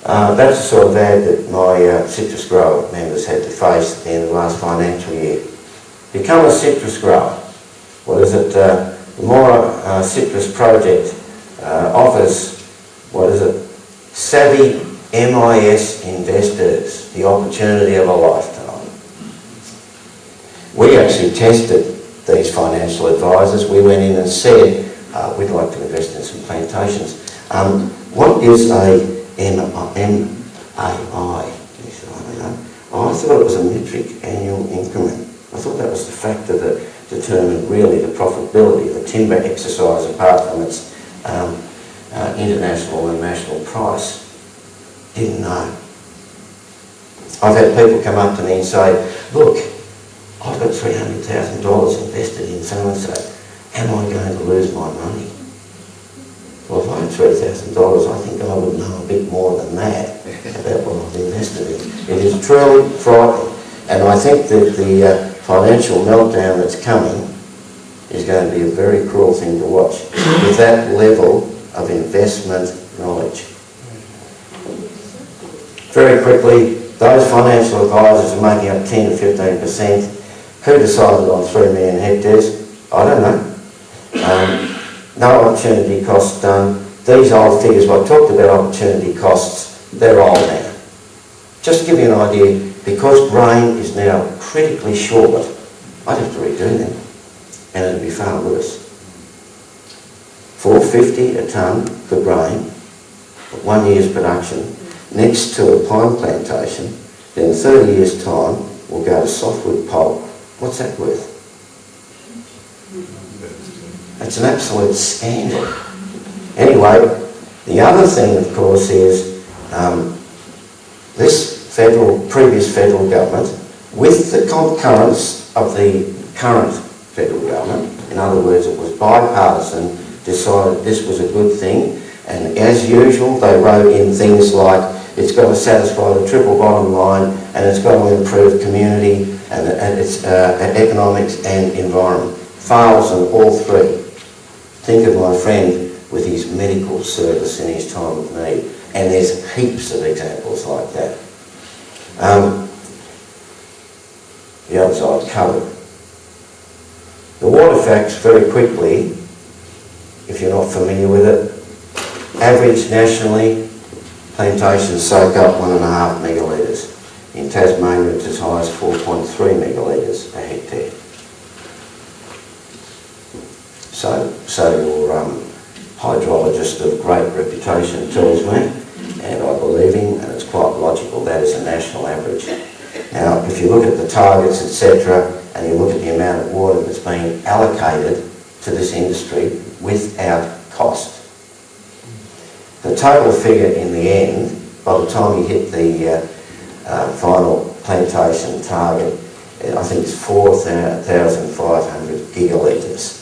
That's the sort of ad that my citrus grower members had to face at the end of the last financial year. Become a citrus grower. What is it? The Mora Citrus Project offers, savvy MIS investors the opportunity of a lifetime. We actually tested these financial advisors. We went in and said, we'd like to invest in some plantations. What is a MAI? He said, I don't know. I thought it was a metric annual increment. I thought that was the factor that determined really the profitability of the timber exercise apart from its international and national price. Didn't know. I've had people come up to me and say, look, I've got $300,000 invested in so-and-so. Am I going to lose my money? Well, if I had $3,000, I think I would know a bit more than that about what I've invested in. It is truly frightening. And I think that the financial meltdown that's coming is going to be a very cruel thing to watch with that level of investment knowledge. Very quickly, those financial advisors are making up 10 to 15%. Who decided on 3 million hectares? I don't know. No opportunity cost done. These old figures, I talked about opportunity costs, they're old now. Just to give you an idea, because grain is now critically short, I'd have to redo them, and it'd be far worse. $4.50 a tonne for grain, 1 year's production, next to a pine plantation, then 30 years' time, we'll go to softwood pulp. What's that worth? It's an absolute scandal. Anyway, the other thing, of course, is this previous federal government, with the concurrence of the current federal government, in other words, it was bipartisan, decided this was a good thing, and as usual, they wrote in things like it's got to satisfy the triple bottom line, and it's got to improve community and its economics and environment. Fails on all three. Think of my friend with his medical service in his time of need, and there's heaps of examples like that. The other side covered. The water facts, very quickly, if you're not familiar with it, average nationally, plantations soak up 1.5 megalitres. In Tasmania, it's as high as 4.3 megalitres a hectare. So your hydrologist of great reputation tells me, and I believe him, and it's quite logical, that is a national average. Now, if you look at the targets, etc., and you look at the amount of water that's being allocated to this industry without cost, the total figure in the end, by the time you hit the final plantation target, I think it's 4,500 gigalitres.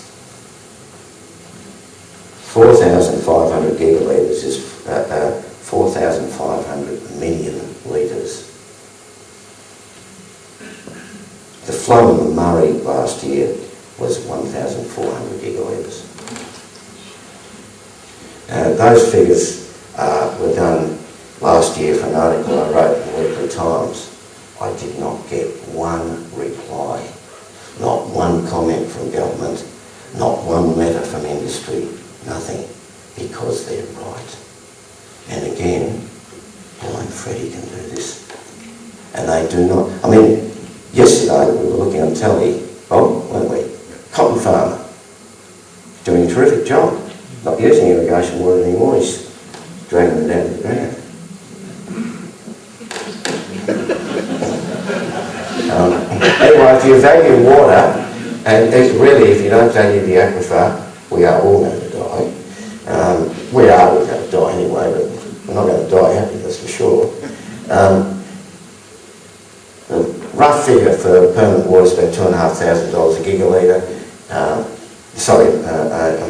4,500 gigalitres is 4,500 million litres. The flow in the Murray last year was 1,400 gigalitres. Those figures were done last year for an article I wrote in the Weekly Times. I did not get one reply, not one comment from government, not one letter from industry, nothing, because they're right. And again, Bill and Freddie can do this. And they do not. I mean, yesterday we were looking on telly, weren't we? Cotton farmer, doing a terrific job. Not using irrigation water anymore, he's dragging them down to the ground. Anyway, if you value water, and really if you don't value the aquifer, we are all going to die. We are all going to die anyway, but we're not going to die happy, that's for sure. The rough figure for permanent water is about $2,500 a gigalitre, a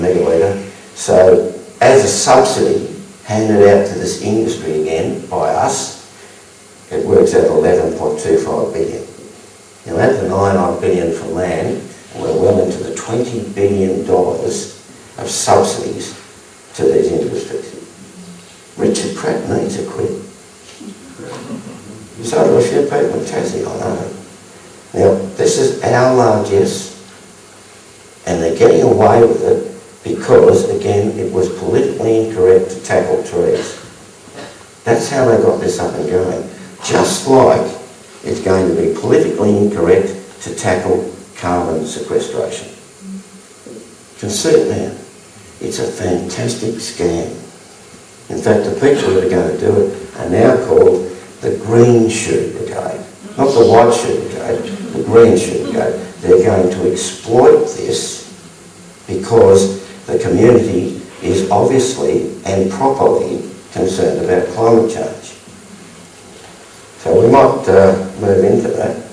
megalitre. So as a subsidy handed out to this industry again by us, it works out 11.25 billion. Now add the 9 billion from land, and we're well into the $20 billion of subsidies to these industries. Richard Pratt needs a quid. So do a few people in Tassie, I know. Now, this is our largesse, and they're getting away with it because, again, it was politically incorrect to tackle trees. That's how they got this up and going. Just like it's going to be politically incorrect to tackle carbon sequestration. You can see it now. It's a fantastic scam. In fact, the people that are going to do it are now called the Green Shoe Brigade. Not the White Shoe Brigade, the Green Shoe Brigade. They're going to exploit this because the community is obviously and properly concerned about climate change. So we might move into that.